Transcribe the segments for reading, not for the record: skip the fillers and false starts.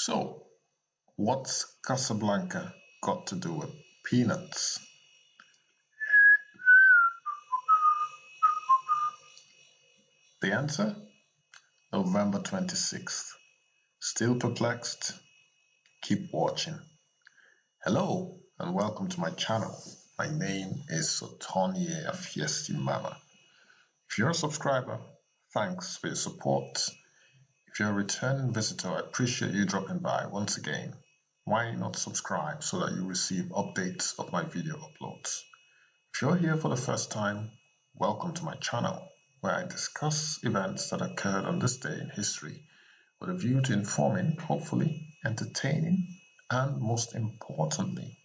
So, what's Casablanca got to do with peanuts? The answer? November 26th. Still perplexed? Keep watching. Hello and welcome to my channel. My name is Sojourner Truth. If you're a subscriber, thanks for your support. If you're a returning visitor, I appreciate you dropping by once again. Why not subscribe so that you receive updates of my video uploads? If you're here for the first time, welcome to my channel, where I discuss events that occurred on this day in history with a view to informing, hopefully entertaining, and most importantly,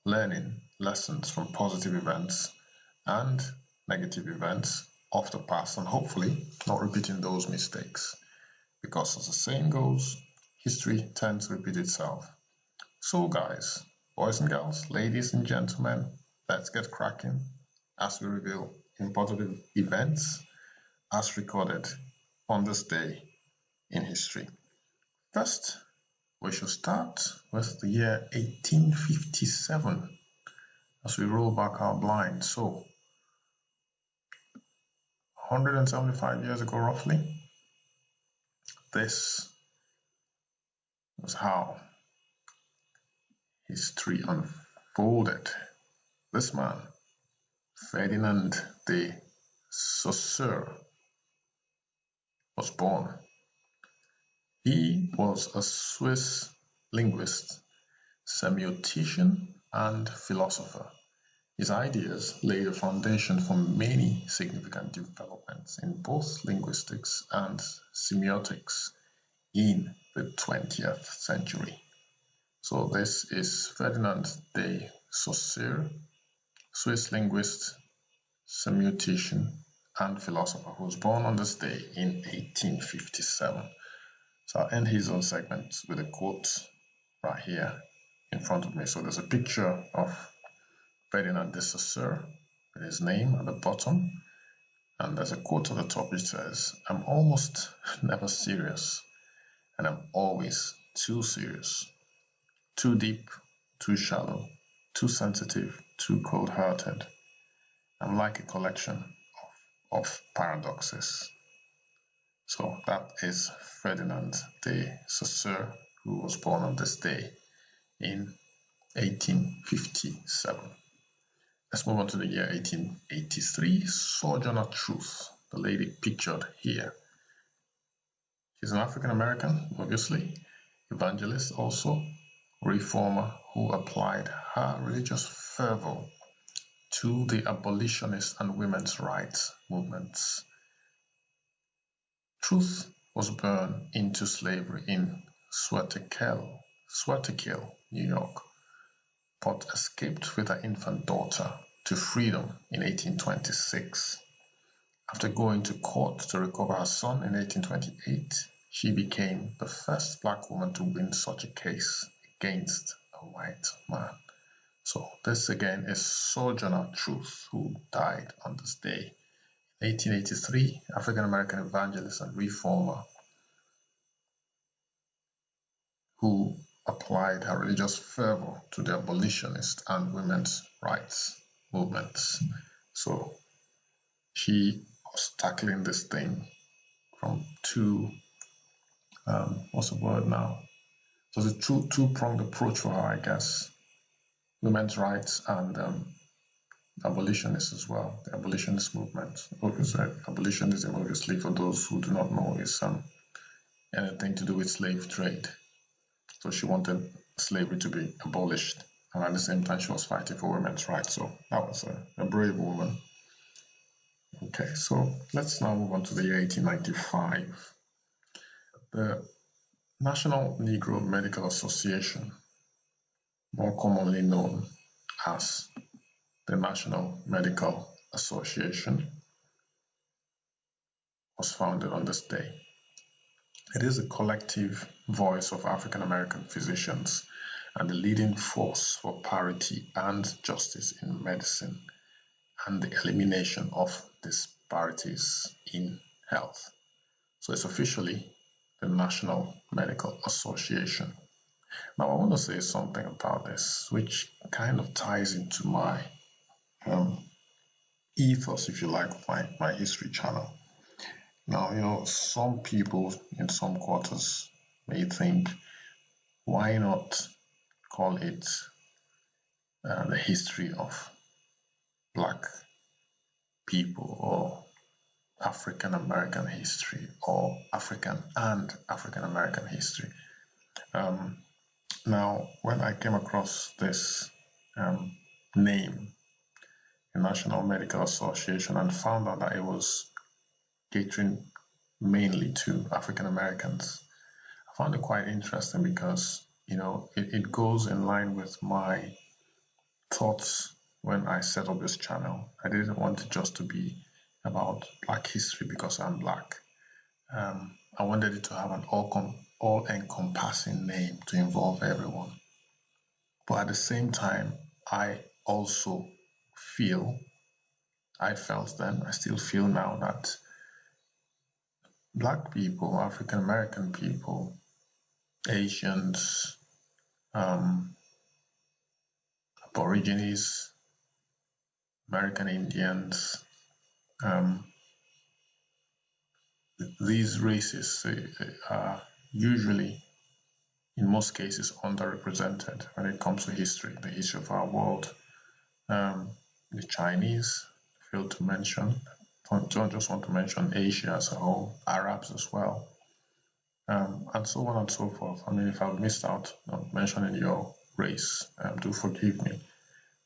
learning lessons from positive events and negative events of the past, and hopefully not repeating those mistakes. Because as the saying goes, history tends to repeat itself. So guys, boys and girls, ladies and gentlemen, let's get cracking as we reveal important events as recorded on this day in history. First, we shall start with the year 1857 as we roll back our blind. So, 175 years ago roughly, this was how history unfolded. This man, Ferdinand de Saussure, was born. He was a Swiss linguist, semiotician, and philosopher. His ideas laid a foundation for many significant developments in both linguistics and semiotics in the 20th century. So this is Ferdinand de Saussure, Swiss linguist, semiotician, and philosopher, who was born on this day in 1857. So I'll end his own segment with a quote right here in front of me. So there's a picture of Ferdinand de Saussure with his name at the bottom, and there's a quote at the top which says, "I'm almost never serious, and I'm always too serious. Too deep, too shallow, too sensitive, too cold-hearted. I'm like a collection of paradoxes." So that is Ferdinand de Saussure, who was born on this day in 1857. Let's move on to the year 1883. Sojourner Truth, the lady pictured here. She's an African American, obviously, evangelist also, reformer who applied her religious fervour to the abolitionist and women's rights movements. Truth was born into slavery in Swartekill, New York, but escaped with her infant daughter to freedom in 1826. After going to court to recover her son in 1828, she became the first black woman to win such a case against a white man. So this again is Sojourner Truth, who died on this day. 1883, African-American evangelist and reformer who applied her religious fervor to the abolitionist and women's rights movements. So she was tackling this thing from two, what's the word now? So it's a two-pronged approach for her, I guess. Women's rights and abolitionists as well, the abolitionist movement. Obviously, abolitionism, obviously, for those who do not know, is anything to do with slave trade. So she wanted slavery to be abolished, and at the same time she was fighting for women's rights. So that was a brave woman. Okay, so let's now move on to the year 1895. The National Negro Medical Association, more commonly known as the National Medical Association, was founded on this day. It is a collective voice of African American physicians and the leading force for parity and justice in medicine and the elimination of disparities in health. So it's officially the National Medical Association. Now, I want to say something about this, which kind of ties into my ethos, if you like, my history channel. Now, some people in some quarters may think, why not call it the history of Black people, or African American history, or African and African American history. Now, when I came across this name, the National Medical Association, and found out that it was catering mainly to African Americans, I found it quite interesting because, it goes in line with my thoughts when I set up this channel. I didn't want it just to be about Black history because I'm Black. I wanted it to have an all-encompassing name to involve everyone. But at the same time, I also felt then, I still feel now, that Black people, African American people, Asians, Aborigines, American Indians, these races are usually, in most cases, underrepresented when it comes to history, the history of our world. The Chinese, failed to mention, don't just want to mention Asia as a whole, Arabs as well, and so on and so forth. I mean, if I've missed out on mentioning your race, do forgive me.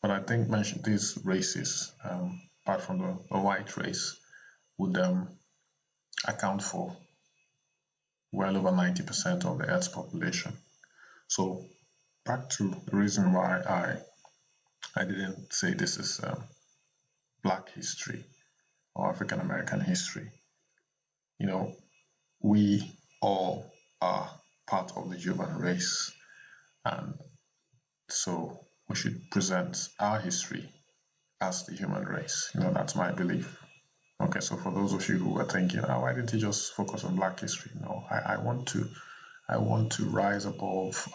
But I think mention these races, apart from the white race, would account for well over 90% of the Earth's population. So back to the reason why I didn't say this is Black history or African American history. We all are part of the human race, and so we should present our history as the human race. That's my belief. Okay, so for those of you who are thinking, why didn't he just focus on Black history? No, I want to rise above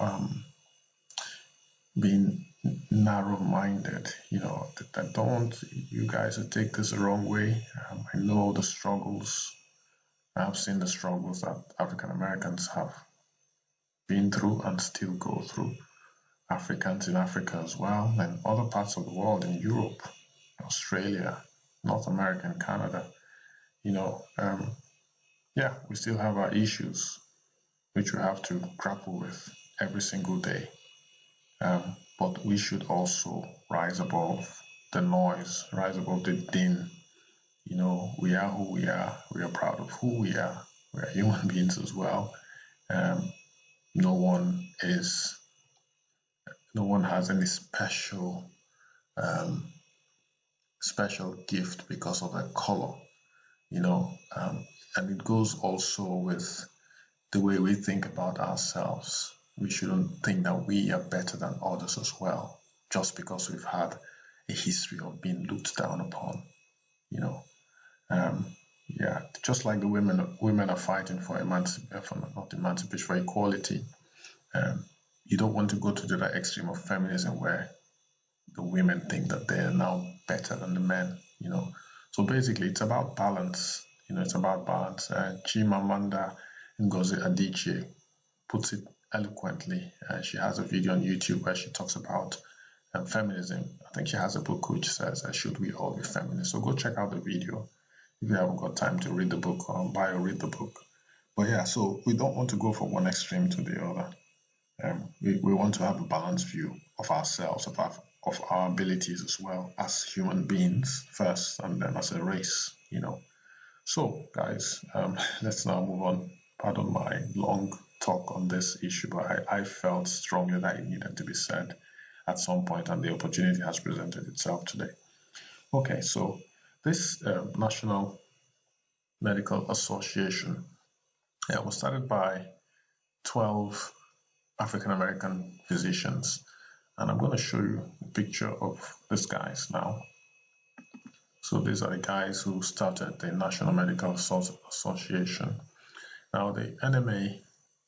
being narrow-minded. I don't want you guys to take this the wrong way. I know the struggles. I've seen the struggles that African Americans have been through and still go through. Africans in Africa as well, and other parts of the world, in Europe, Australia, North America, and Canada. We still have our issues which we have to grapple with every single day. But we should also rise above the noise, rise above the din. We are who we are. We are proud of who we are. We are human beings as well. No one has any special gift because of their color. And it goes also with the way we think about ourselves. We shouldn't think that we are better than others as well, just because we've had a history of being looked down upon. Just like the women are fighting for for equality. You don't want to go to the other extreme of feminism where the women think that they are now better than the men. So basically, it's about balance. It's about balance. Chimamanda Ngozi Adichie puts it eloquently. She has a video on YouTube where she talks about feminism. I think she has a book which says, should we all be feminists? So go check out the video if you haven't got time to read the book or buy or read the book. But yeah, so we don't want to go from one extreme to the other. We want to have a balanced view of ourselves, of our abilities as well, as human beings first, and then as a race. So guys, let's now move on. Pardon my long talk on this issue, but I felt strongly that it needed to be said at some point, and the opportunity has presented itself today. Okay, so this National Medical Association was started by 12 African American physicians, and I'm going to show you a picture of these guys now. So these are the guys who started the National Medical Association. Now the NMA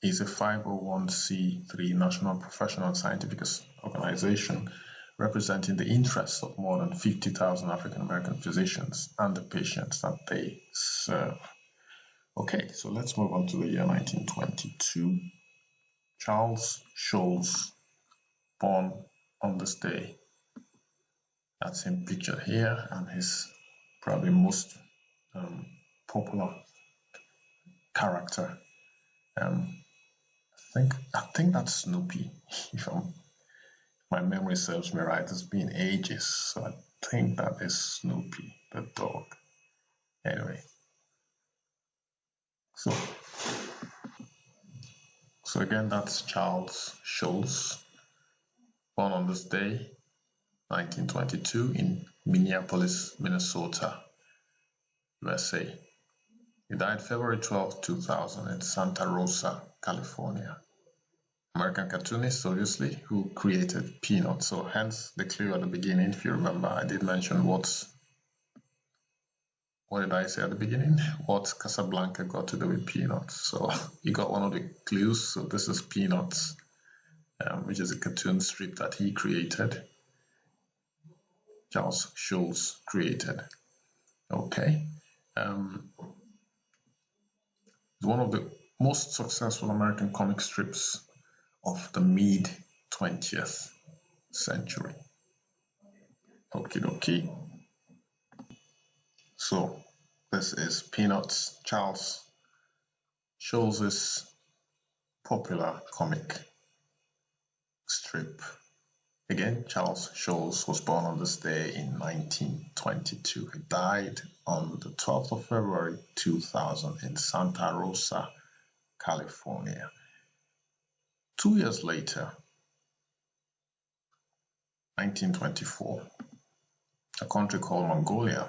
is a 501c3 national professional scientific organization representing the interests of more than 50,000 African American physicians and the patients that they serve. Okay, so let's move on to the year 1922. Charles Schulz, born on this day. That's him pictured here, and his probably most popular character. I think that's Snoopy, if my memory serves me right. It's been ages, so I think that is Snoopy, the dog. Anyway, so again, that's Charles Schulz, born on this day, 1922, in Minneapolis, Minnesota, USA. He died February 12, 2000 in Santa Rosa, California. American cartoonist, obviously, who created Peanuts. So hence the clue at the beginning. If you remember, I did mention what did I say at the beginning? What Casablanca got to do with Peanuts. So you got one of the clues. So this is Peanuts, which is a cartoon strip that he created. Charles Schulz created. Okay. It's one of the most successful American comic strips of the mid-20th century. Okie dokie. So this is Peanuts, Charles Schulz's popular comic strip. Again, Charles Schulz was born on this day in 1922. He died on the 12th of February 2000 in Santa Rosa, California. 2 years later, 1924, a country called Mongolia,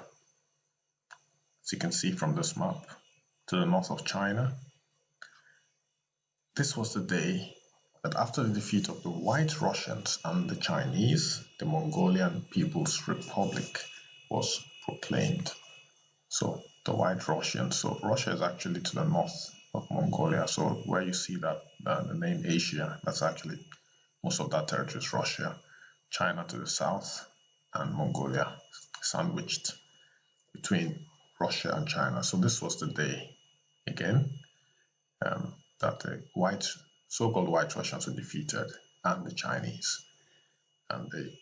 as you can see from this map, to the north of China. This was the day that after the defeat of the White Russians and the Chinese, the Mongolian People's Republic was proclaimed. So the White Russians, so Russia is actually to the north of Mongolia. So where you see that the name Asia, that's actually most of that territory is Russia. China to the south and Mongolia sandwiched between Russia and China. So this was the day, again, that the so-called White Russians were defeated, and the Chinese, and the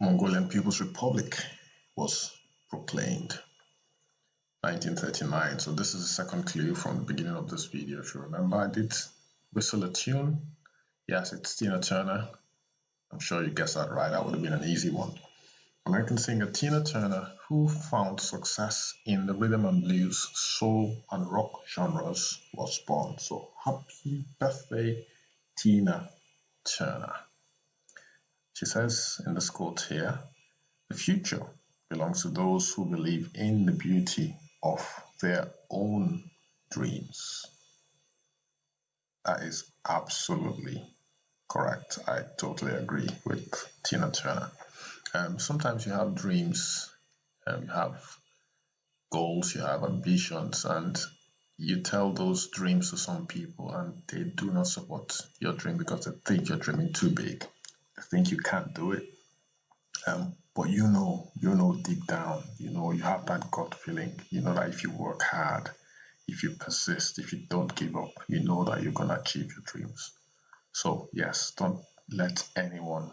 Mongolian People's Republic was proclaimed. 1939. So this is the second clue from the beginning of this video. If you remember, I did whistle a tune. Yes, it's Tina Turner. I'm sure you guessed that right. That would have been an easy one. American singer Tina Turner, who found success in the rhythm and blues, soul, and rock genres, was born. So happy birthday, Tina Turner. She says in this quote here, "The future belongs to those who believe in the beauty of their own dreams." That is absolutely correct. I totally agree with Tina Turner. Sometimes you have dreams, you have goals, you have ambitions, and you tell those dreams to some people and they do not support your dream because they think you're dreaming too big. They think you can't do it. But you know deep down, you have that gut feeling, that if you work hard, if you persist, if you don't give up, you know that you're going to achieve your dreams. So yes, don't let anyone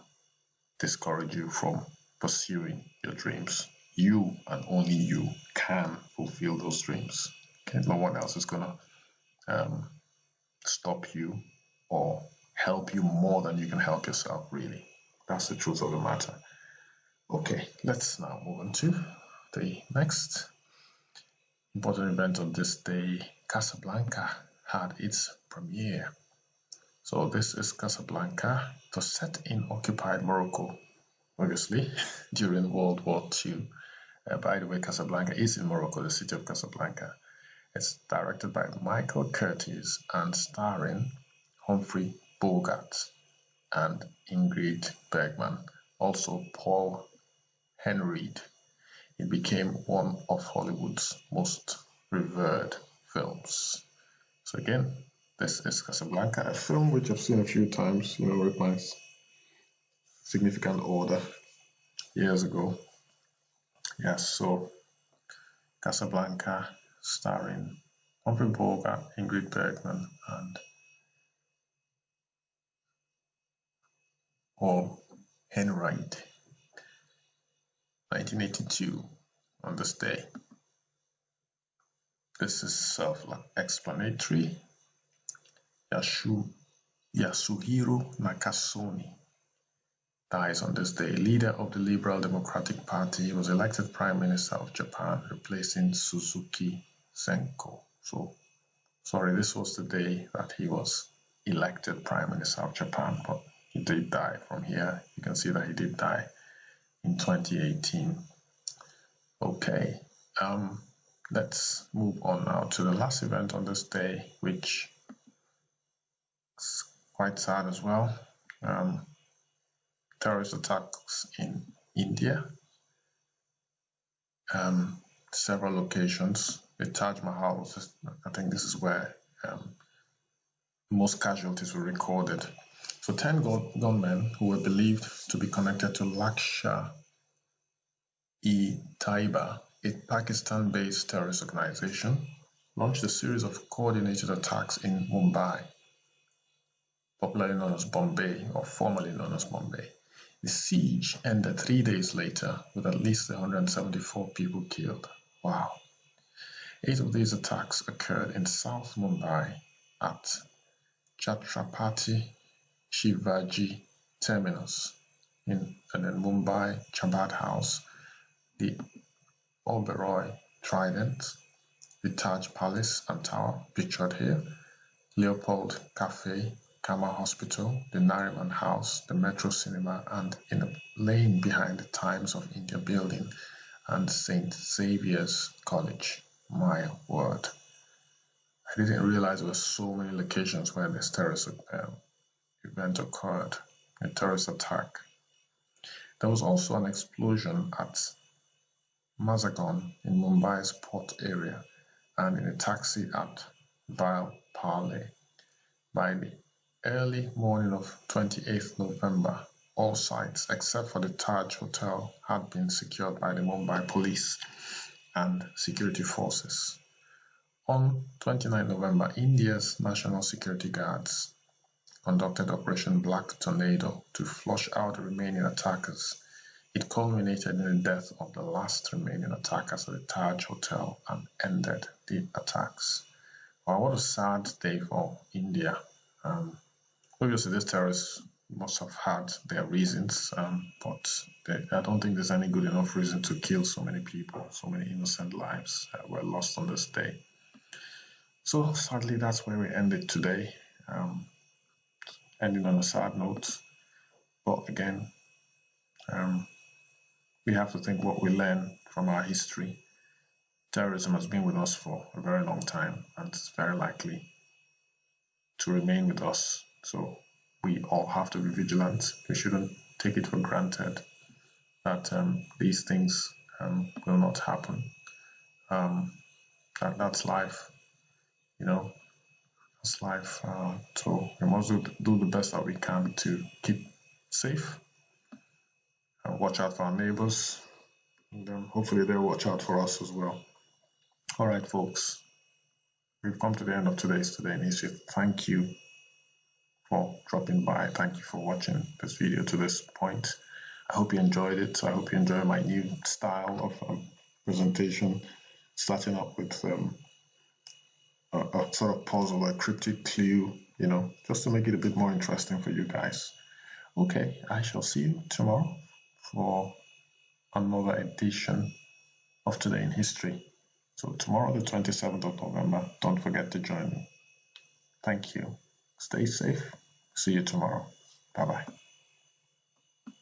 discourage you from pursuing your dreams. You and only you can fulfill those dreams. Okay? No one else is gonna stop you or help you more than you can help yourself, really. That's the truth of the matter. Okay, let's now move on to the next important event of this day. Casablanca had its premiere. So this is Casablanca. It was set in occupied Morocco, obviously, during World War II. By the way, Casablanca is in Morocco, the city of Casablanca. It's directed by Michael Curtiz and starring Humphrey Bogart and Ingrid Bergman, also Paul Henreid. It became one of Hollywood's most revered films. So again, This is Casablanca, a film which I've seen a few times, with my significant order years ago. Yes, so Casablanca, starring Humphrey Bogart, Ingrid Bergman, and Paul Enright. 1982, on this day. This is self-explanatory. Yasuhiro Nakasone dies on this day. Leader of the Liberal Democratic Party, he was elected Prime Minister of Japan, replacing Suzuki Senko. So, sorry, this was the day that he was elected Prime Minister of Japan, but he did die. From here, you can see that he did die in 2018. Okay, let's move on now to the last event on this day, which is quite sad as well. Terrorist attacks in India. Several locations. The Taj Mahal, I think this is where most casualties were recorded. So 10 gunmen who were believed to be connected to Lashkar-e-Taiba, a Pakistan-based terrorist organization, launched a series of coordinated attacks in Mumbai, popularly known as Bombay, or formerly known as Bombay. The siege ended 3 days later with at least 174 people killed. Wow. 8 of these attacks occurred in South Mumbai at Chhatrapati Shivaji Terminus, and then Mumbai Chabad House, the Oberoi Trident, the Taj Palace and Tower, pictured here, Leopold Cafe, Kama Hospital, the Nariman House, the Metro Cinema, and in a lane behind the Times of India building and St. Xavier's College. My word. I didn't realize there were so many locations where this terrorist event occurred, a terrorist attack. There was also an explosion at Mazagon in Mumbai's port area and in a taxi at Vile Parle. By the early morning of 28th November, all sites except for the Taj Hotel had been secured by the Mumbai police and security forces. On 29 November, India's National Security Guards conducted Operation Black Tornado to flush out the remaining attackers. It culminated in the death of the last remaining attackers at the Taj Hotel and ended the attacks. Wow, what a sad day for India. Obviously, these terrorists must have had their reasons, but I don't think there's any good enough reason to kill so many people. So many innocent lives were lost on this day. So sadly, that's where we ended today, ending on a sad note. But again, we have to think what we learn from our history. Terrorism has been with us for a very long time, and it's very likely to remain with us. So we all have to be vigilant. We shouldn't take it for granted that these things will not happen. That's life, that's life. So we must do the best that we can to keep safe, watch out for our neighbors, and hopefully they'll watch out for us as well. All right, folks, we've come to the end of today's Today in History. Thank you for dropping by. Thank you for watching this video to this point. I hope you enjoyed it. I hope you enjoy my new style of presentation, starting up with a sort of puzzle, a cryptic clue, just to make it a bit more interesting for you guys. Okay, I shall see you tomorrow for another edition of Today in History. So tomorrow, the 27th of November, don't forget to join me. Thank you. Stay safe. See you tomorrow. Bye-bye.